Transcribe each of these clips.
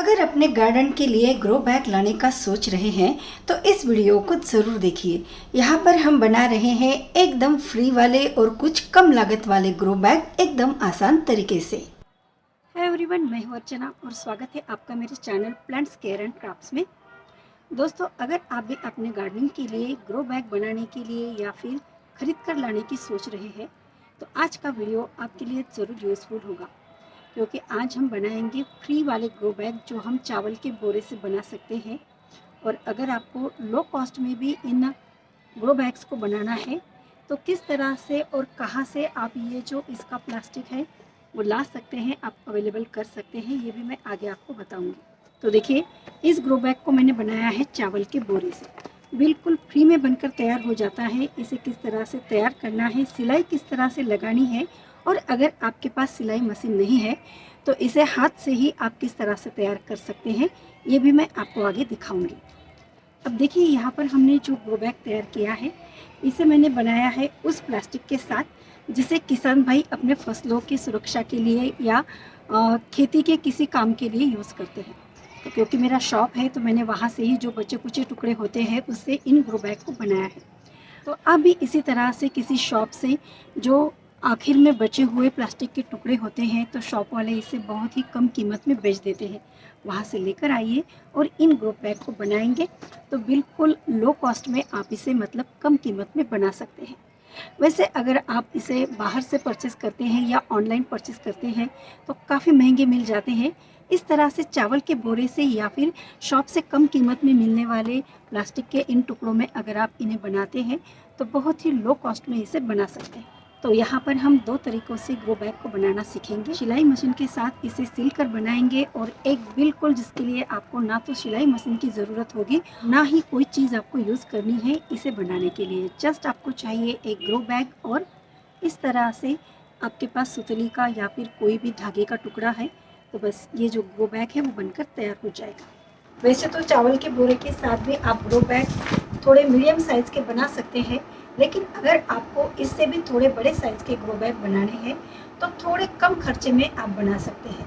अगर अपने गार्डन के लिए ग्रो बैग लाने का सोच रहे हैं तो इस वीडियो को ज़रूर देखिए। यहाँ पर हम बना रहे हैं एकदम फ्री वाले और कुछ कम लागत वाले ग्रो बैग एकदम आसान तरीके से। हाय एवरीवन, मैं हूं अर्चना और स्वागत है आपका मेरे channel plants care and crafts में। दोस्तों, अगर आप भी अपने गार्डनिंग के लिए ग्रो बैग बनाने के लिए या फिर खरीद कर लाने की सोच रहे हैं तो आज का वीडियो आपके लिए ज़रूर यूज़फुल होगा, क्योंकि आज हम बनाएंगे फ्री वाले ग्रो बैग जो हम चावल के बोरे से बना सकते हैं। और अगर आपको लो कॉस्ट में भी इन ग्रो बैग्स को बनाना है तो किस तरह से और कहाँ से आप ये जो इसका प्लास्टिक है वो ला सकते हैं, आप अवेलेबल कर सकते हैं, ये भी मैं आगे आपको बताऊंगी। तो देखिए, इस ग्रो बैग को मैंने बनाया है चावल के बोरे से, बिल्कुल फ्री में बनकर तैयार हो जाता है। इसे किस तरह से तैयार करना है, सिलाई किस तरह से लगानी है, और अगर आपके पास सिलाई मशीन नहीं है तो इसे हाथ से ही आप किस तरह से तैयार कर सकते हैं, ये भी मैं आपको आगे दिखाऊंगी। अब देखिए, यहाँ पर हमने जो ग्रो बैग तैयार किया है इसे मैंने बनाया है उस प्लास्टिक के साथ जिसे किसान भाई अपने फसलों की सुरक्षा के लिए या खेती के किसी काम के लिए यूज़ करते हैं। तो क्योंकि मेरा शॉप है तो मैंने वहाँ से ही जो बचे कुचे टुकड़े होते हैं उससे इन ग्रो बैग को बनाया है। तो आप भी इसी तरह से किसी शॉप से जो आखिर में बचे हुए प्लास्टिक के टुकड़े होते हैं तो शॉप वाले इसे बहुत ही कम कीमत में बेच देते हैं, वहाँ से लेकर आइए और इन ग्रो बैग को बनाएंगे तो बिल्कुल लो कॉस्ट में आप इसे मतलब कम कीमत में बना सकते हैं। वैसे अगर आप इसे बाहर से परचेस करते हैं या ऑनलाइन परचेस करते हैं तो काफ़ी महंगे मिल जाते हैं। इस तरह से चावल के बोरे से या फिर शॉप से कम कीमत में मिलने वाले प्लास्टिक के इन टुकड़ों में अगर आप इन्हें बनाते हैं तो बहुत ही लो कॉस्ट में इसे बना सकते हैं। तो यहाँ पर हम दो तरीक़ों से ग्रो बैग को बनाना सीखेंगे। सिलाई मशीन के साथ इसे सिल कर बनाएंगे और एक बिल्कुल जिसके लिए आपको ना तो सिलाई मशीन की ज़रूरत होगी ना ही कोई चीज़ आपको यूज़ करनी है इसे बनाने के लिए। जस्ट आपको चाहिए एक ग्रो बैग और इस तरह से आपके पास सुतली का या फिर कोई भी धागे का टुकड़ा है तो बस ये जो ग्रो बैग है वो बनकर तैयार हो जाएगा। वैसे तो चावल के बोरे के साथ भी आप ग्रो बैग थोड़े मीडियम साइज़ के बना सकते हैं, लेकिन अगर आपको इससे भी थोड़े बड़े साइज़ के ग्रो बैग बनाने हैं तो थोड़े कम खर्चे में आप बना सकते हैं।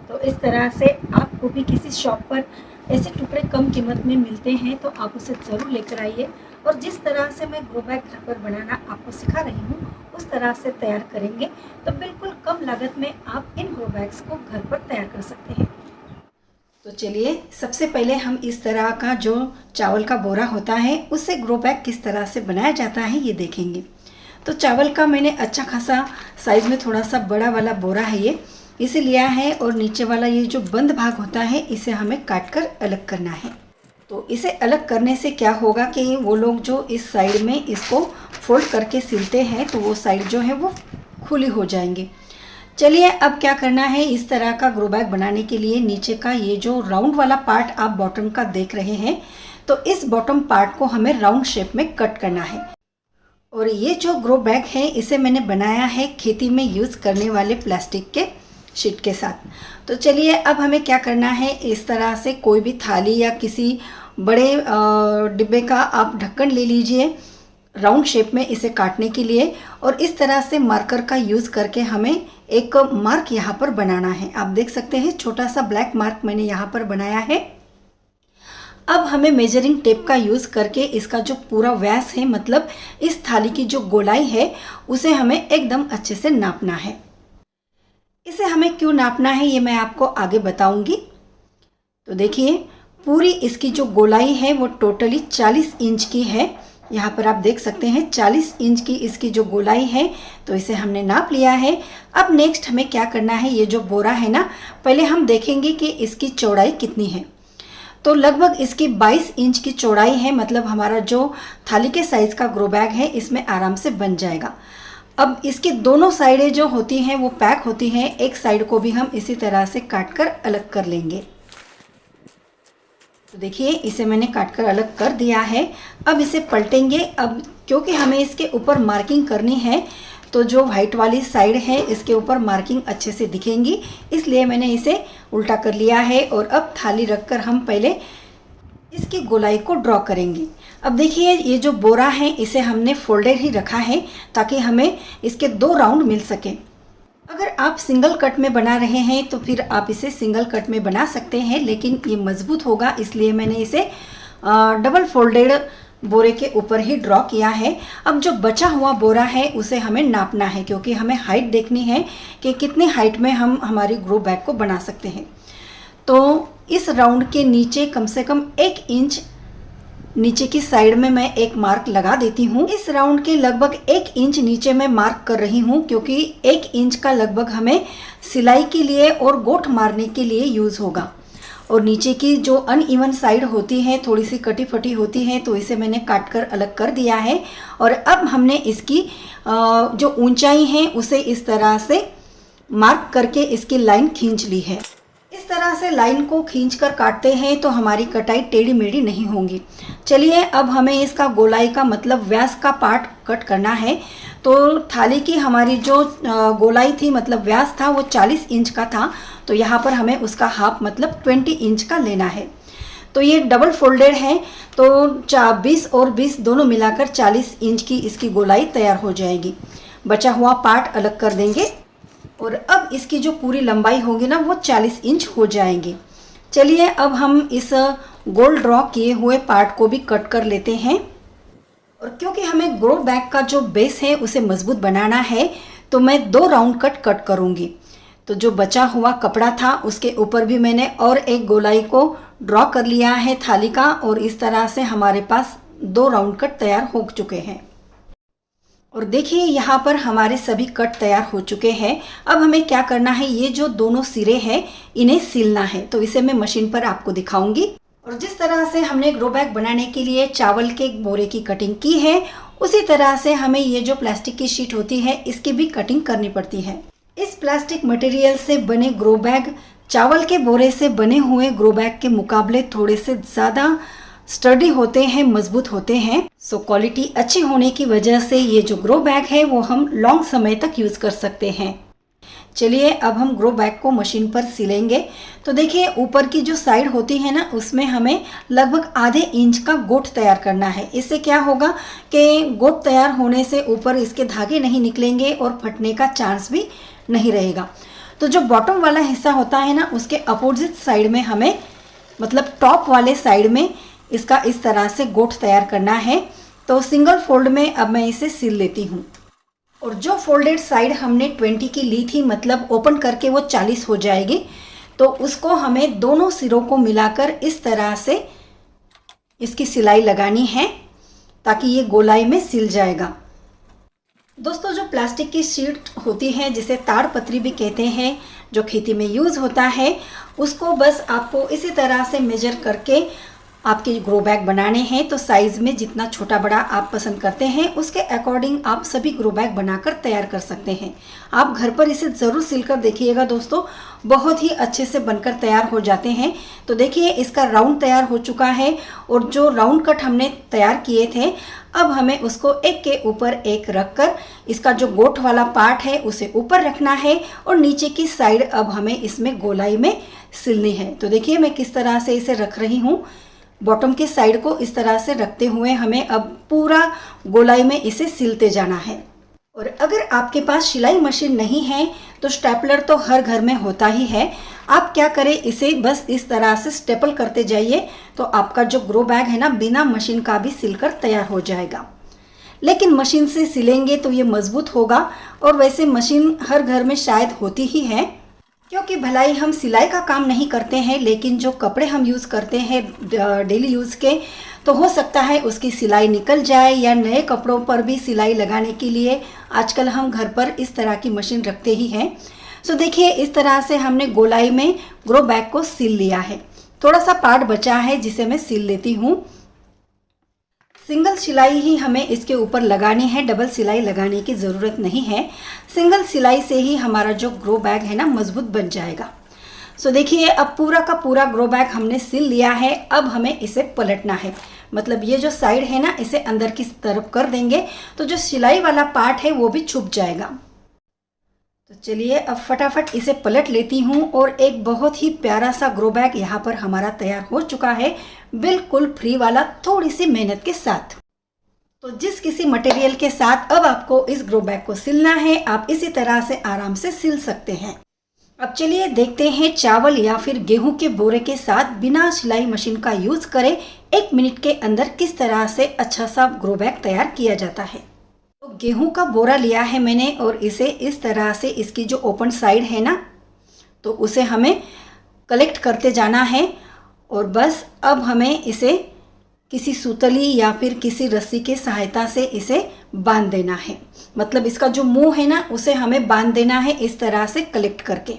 तो इस तरह से आपको भी किसी शॉप पर ऐसे टुकड़े कम कीमत में मिलते हैं तो आप उसे ज़रूर लेकर आइए और जिस तरह से मैं ग्रो बैग घर पर बनाना आपको सिखा रही हूँ उस तरह से तैयार करेंगे तो बिल्कुल कम लागत में आप इन ग्रो बैग्स को घर पर तैयार कर सकते हैं। तो चलिए, सबसे पहले हम इस तरह का जो चावल का बोरा होता है उससे ग्रो बैग किस तरह से बनाया जाता है ये देखेंगे। तो चावल का मैंने अच्छा खासा साइज़ में थोड़ा सा बड़ा वाला बोरा है ये, इसे लिया है और नीचे वाला ये जो बंद भाग होता है इसे हमें काट कर अलग करना है। तो इसे अलग करने से क्या होगा कि वो लोग जो इस साइड में इसको फोल्ड करके सिलते हैं तो वो साइड जो है वो खुली हो जाएंगी। चलिए, अब क्या करना है, इस तरह का ग्रो बैग बनाने के लिए नीचे का ये जो राउंड वाला पार्ट आप बॉटम का देख रहे हैं तो इस बॉटम पार्ट को हमें राउंड शेप में कट करना है। और ये जो ग्रो बैग है इसे मैंने बनाया है खेती में यूज़ करने वाले प्लास्टिक के शीट के साथ। तो चलिए, अब हमें क्या करना है, इस तरह से कोई भी थाली या किसी बड़े डिब्बे का आप ढक्कन ले लीजिए राउंड शेप में इसे काटने के लिए, और इस तरह से मार्कर का यूज़ करके हमें एक मार्क यहाँ पर बनाना है। आप देख सकते हैं छोटा सा ब्लैक मार्क मैंने यहाँ पर बनाया है। अब हमें मेजरिंग टेप का यूज़ करके इसका जो पूरा व्यास है मतलब इस थाली की जो गोलाई है उसे हमें एकदम अच्छे से नापना है। इसे हमें क्यों नापना है ये मैं आपको आगे बताऊंगी। तो देखिए, पूरी इसकी जो गोलाई है वो टोटली 40 इंच की है। यहाँ पर आप देख सकते हैं 40 इंच की इसकी जो गोलाई है, तो इसे हमने नाप लिया है। अब नेक्स्ट हमें क्या करना है, ये जो बोरा है ना, पहले हम देखेंगे कि इसकी चौड़ाई कितनी है। तो लगभग इसकी 22 इंच की चौड़ाई है, मतलब हमारा जो थाली के साइज़ का ग्रो बैग है इसमें आराम से बन जाएगा। अब इसकी दोनों साइडें जो होती हैं वो पैक होती हैं, एक साइड को भी हम इसी तरह से काट कर अलग कर लेंगे। तो देखिए, इसे मैंने काट कर अलग कर दिया है। अब इसे पलटेंगे। अब क्योंकि हमें इसके ऊपर मार्किंग करनी है तो जो वाइट वाली साइड है इसके ऊपर मार्किंग अच्छे से दिखेंगी, इसलिए मैंने इसे उल्टा कर लिया है। और अब थाली रखकर हम पहले इसकी गोलाई को ड्रॉ करेंगे। अब देखिए, ये जो बोरा है इसे हमने फोल्डेड ही रखा है ताकि हमें इसके 2 राउंड मिल सके। अगर आप सिंगल कट में बना रहे हैं तो फिर आप इसे सिंगल कट में बना सकते हैं, लेकिन ये मजबूत होगा इसलिए मैंने इसे डबल फोल्डेड बोरे के ऊपर ही ड्रॉ किया है। अब जो बचा हुआ बोरा है उसे हमें नापना है, क्योंकि हमें हाइट देखनी है कि कितनी हाइट में हम हमारी ग्रो बैग को बना सकते हैं। तो इस राउंड के नीचे कम से कम 1 इंच नीचे की साइड में मैं एक मार्क लगा देती हूँ। इस राउंड के लगभग 1 इंच नीचे मैं मार्क कर रही हूँ, क्योंकि 1 इंच का लगभग हमें सिलाई के लिए और गोठ मारने के लिए यूज़ होगा। और नीचे की जो अनइवन साइड होती है, थोड़ी सी कटी फटी होती है, तो इसे मैंने काट कर अलग कर दिया है। और अब हमने इसकी जो ऊंचाई है उसे इस तरह से मार्क करके इसकी लाइन खींच ली है। इस तरह से लाइन को खींचकर काटते हैं तो हमारी कटाई टेढ़ी मेढ़ी नहीं होंगी। चलिए अब हमें इसका गोलाई का मतलब व्यास का पार्ट कट करना है। तो थाली की हमारी जो गोलाई थी मतलब व्यास था वो 40 इंच का था, तो यहाँ पर हमें उसका हाफ मतलब 20 इंच का लेना है। तो ये डबल फोल्डेड है, तो 20 और 20 दोनों मिलाकर 40 इंच की इसकी गोलाई तैयार हो जाएगी। बचा हुआ पार्ट अलग कर देंगे और अब इसकी जो पूरी लंबाई होगी ना वो 40 इंच हो जाएंगी। चलिए अब हम इस गोल ड्रॉ किए हुए पार्ट को भी कट कर लेते हैं। और क्योंकि हमें ग्रो बैग का जो बेस है उसे मजबूत बनाना है, तो मैं 2 राउंड कट करूँगी। तो जो बचा हुआ कपड़ा था उसके ऊपर भी मैंने और एक गोलाई को ड्रॉ कर लिया है थाली का, और इस तरह से हमारे पास 2 राउंड कट तैयार हो चुके हैं। और देखिए यहाँ पर हमारे सभी कट तैयार हो चुके हैं। अब हमें क्या करना है, ये जो दोनों सिरे हैं इन्हें सिलना है, तो इसे मैं मशीन पर आपको दिखाऊंगी। और जिस तरह से हमने ग्रो बैग बनाने के लिए चावल के बोरे की कटिंग की है, उसी तरह से हमें ये जो प्लास्टिक की शीट होती है इसकी भी कटिंग करनी पड़ती है। इस प्लास्टिक मटेरियल से बने ग्रो बैग चावल के बोरे से बने हुए ग्रो बैग के मुकाबले थोड़े से ज़्यादा स्टडी होते हैं, मजबूत होते हैं। सो क्वालिटी अच्छी होने की वजह से ये जो ग्रो बैग है वो हम लॉन्ग समय तक यूज़ कर सकते हैं। चलिए अब हम ग्रो बैग को मशीन पर सिलेंगे। तो देखिए ऊपर की जो साइड होती है ना उसमें हमें लगभग आधे इंच का गोट तैयार करना है। इससे क्या होगा कि गोट तैयार होने से ऊपर इसके धागे नहीं निकलेंगे और फटने का चांस भी नहीं रहेगा। तो जो बॉटम वाला हिस्सा होता है ना उसके अपोजिट साइड में हमें मतलब टॉप वाले साइड में इसका इस तरह से गोट तैयार करना है। तो सिंगल फोल्ड में अब मैं इसे सिल लेती हूँ। और जो फोल्डेड साइड हमने 20 की ली थी मतलब ओपन करके वो 40 हो जाएगी, तो उसको हमें दोनों सिरों को मिलाकर इस तरह से इसकी सिलाई लगानी है ताकि ये गोलाई में सिल जाएगा। दोस्तों जो प्लास्टिक की शीट होती है जिसे ताड़पत्री भी कहते हैं, जो खेती में यूज़ होता है, उसको बस आपको इसी तरह से मेजर करके आपके ग्रो बैग बनाने हैं। तो साइज़ में जितना छोटा बड़ा आप पसंद करते हैं उसके अकॉर्डिंग आप सभी ग्रो बैग बनाकर तैयार कर सकते हैं। आप घर पर इसे ज़रूर सिलकर देखिएगा दोस्तों, बहुत ही अच्छे से बनकर तैयार हो जाते हैं। तो देखिए इसका राउंड तैयार हो चुका है और जो राउंड कट हमने तैयार किए थे अब हमें उसको एक के ऊपर एक रख कर इसका जो गोट वाला पार्ट है उसे ऊपर रखना है और नीचे की साइड अब हमें इसमें गोलाई में सिलनी है। तो देखिए मैं किस तरह से इसे रख रही हूँ। बॉटम के साइड को इस तरह से रखते हुए हमें अब पूरा गोलाई में इसे सिलते जाना है। और अगर आपके पास सिलाई मशीन नहीं है तो स्टेपलर तो हर घर में होता ही है। आप क्या करें, इसे बस इस तरह से स्टेपल करते जाइए तो आपका जो ग्रो बैग है ना बिना मशीन का भी सिलकर तैयार हो जाएगा। लेकिन मशीन से सिलेंगे तो ये मजबूत होगा, और वैसे मशीन हर घर में शायद होती ही है, क्योंकि भलाई हम सिलाई का काम नहीं करते हैं, लेकिन जो कपड़े हम यूज़ करते हैं डेली यूज़ के, तो हो सकता है उसकी सिलाई निकल जाए, या नए कपड़ों पर भी सिलाई लगाने के लिए आजकल हम घर पर इस तरह की मशीन रखते ही हैं। सो देखिए इस तरह से हमने गोलाई में ग्रो बैग को सिल लिया है। थोड़ा सा पार्ट बचा है जिसे मैं सिल लेती हूँ। सिंगल सिलाई ही हमें इसके ऊपर लगानी है, डबल सिलाई लगाने की ज़रूरत नहीं है। सिंगल सिलाई से ही हमारा जो ग्रो बैग है ना मजबूत बन जाएगा। सो देखिए अब पूरा का पूरा ग्रो बैग हमने सिल लिया है। अब हमें इसे पलटना है, मतलब ये जो साइड है ना इसे अंदर की तरफ कर देंगे तो जो सिलाई वाला पार्ट है वो भी छुप जाएगा। तो चलिए अब फटाफट इसे पलट लेती हूँ और एक बहुत ही प्यारा सा ग्रो बैग यहाँ पर हमारा तैयार हो चुका है, बिल्कुल फ्री वाला, थोड़ी सी मेहनत के साथ। तो जिस किसी मटेरियल के साथ अब आपको इस ग्रो बैग को सिलना है, आप इसी तरह से आराम से सिल सकते हैं। अब चलिए देखते हैं चावल या फिर गेहूं के बोरे के साथ बिना सिलाई मशीन का यूज करें 1 मिनट के अंदर किस तरह से अच्छा सा ग्रो बैग तैयार किया जाता है। तो गेहूं का बोरा लिया है मैंने और इसे इस तरह से इसकी जो ओपन साइड है ना, तो उसे हमें कलेक्ट करते जाना है और बस अब हमें इसे किसी सूतली या फिर किसी रस्सी के सहायता से इसे बांध देना है। मतलब इसका जो मुंह है ना, उसे हमें बांध देना है इस तरह से कलेक्ट करके।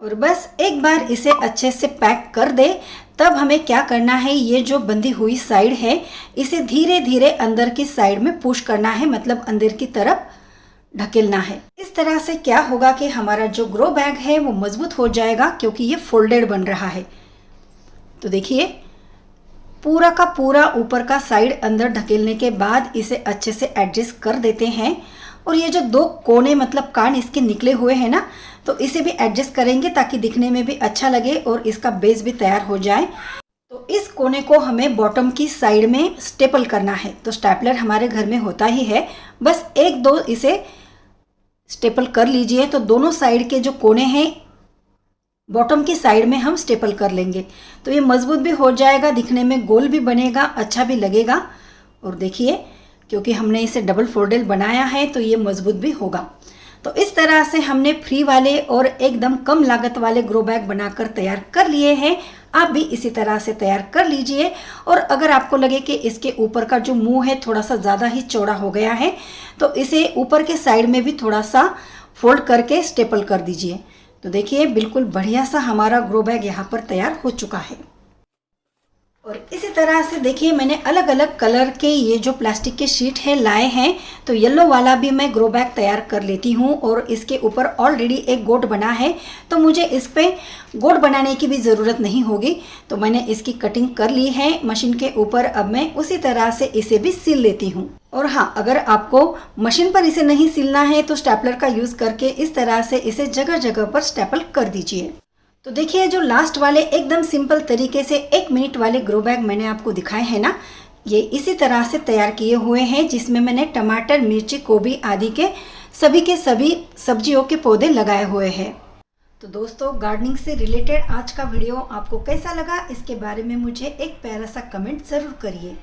और बस एक बार इसे अच्छे से पैक कर दे। तब हमें क्या करना है, ये जो बंधी हुई साइड है इसे धीरे धीरे अंदर की साइड में पुश करना है, मतलब अंदर की तरफ ढकेलना है। इस तरह से क्या होगा कि हमारा जो ग्रो बैग है वो मजबूत हो जाएगा, क्योंकि ये फोल्डेड बन रहा है। तो देखिए पूरा का पूरा ऊपर का साइड अंदर ढकेलने के बाद इसे अच्छे से एडजस्ट कर देते हैं। और ये जो 2 कोने मतलब कान इसके निकले हुए हैं ना, तो इसे भी एडजस्ट करेंगे ताकि दिखने में भी अच्छा लगे और इसका बेस भी तैयार हो जाए। तो इस कोने को हमें बॉटम की साइड में स्टेपल करना है। तो स्टेपलर हमारे घर में होता ही है, बस 1-2 इसे स्टेपल कर लीजिए। तो दोनों साइड के जो कोने हैं बॉटम की साइड में हम स्टेपल कर लेंगे, तो ये मजबूत भी हो जाएगा, दिखने में गोल भी बनेगा, अच्छा भी लगेगा। और देखिए क्योंकि हमने इसे डबल फोल्डेड बनाया है तो ये मजबूत भी होगा। तो इस तरह से हमने फ्री वाले और एकदम कम लागत वाले ग्रो बैग बनाकर तैयार कर लिए हैं। आप भी इसी तरह से तैयार कर लीजिए। और अगर आपको लगे कि इसके ऊपर का जो मुंह है थोड़ा सा ज़्यादा ही चौड़ा हो गया है, तो इसे ऊपर के साइड में भी थोड़ा सा फोल्ड करके स्टेपल कर दीजिए। तो देखिए बिल्कुल बढ़िया सा हमारा ग्रो बैग यहाँ पर तैयार हो चुका है। और इसी तरह से देखिए मैंने अलग अलग कलर के ये जो प्लास्टिक के शीट है लाए हैं। तो येलो वाला भी मैं ग्रो बैग तैयार कर लेती हूँ और इसके ऊपर ऑलरेडी एक गोट बना है, तो मुझे इस पे गोट बनाने की भी ज़रूरत नहीं होगी। तो मैंने इसकी कटिंग कर ली है मशीन के ऊपर। अब मैं उसी तरह से इसे भी सिल लेती हूँ। और हाँ, अगर आपको मशीन पर इसे नहीं सिलना है तो स्टेपलर का यूज़ करके इस तरह से इसे जगह जगह पर स्टेपल कर दीजिए। तो देखिए जो लास्ट वाले एकदम सिंपल तरीके से 1 मिनट वाले ग्रो बैग मैंने आपको दिखाए हैं ना, ये इसी तरह से तैयार किए हुए हैं, जिसमें मैंने टमाटर, मिर्ची, गोभी आदि के सभी सब्जियों के पौधे लगाए हुए हैं। तो दोस्तों गार्डनिंग से रिलेटेड आज का वीडियो आपको कैसा लगा, इसके बारे में मुझे एक प्यारा सा कमेंट ज़रूर करिए।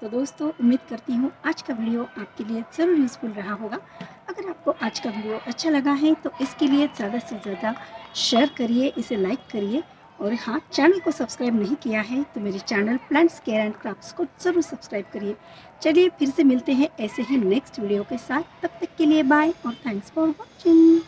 तो दोस्तों उम्मीद करती हूँ आज का वीडियो आपके लिए ज़रूर यूज़फुल रहा होगा। अगर आपको आज का वीडियो अच्छा लगा है तो इसके लिए ज़्यादा से ज़्यादा शेयर करिए, इसे लाइक करिए। और हाँ, चैनल को सब्सक्राइब नहीं किया है तो मेरे channel plants care and crafts को ज़रूर सब्सक्राइब करिए। चलिए फिर से मिलते हैं ऐसे ही नेक्स्ट वीडियो के साथ। तब तक के लिए बाय और थैंक्स फॉर वॉचिंग।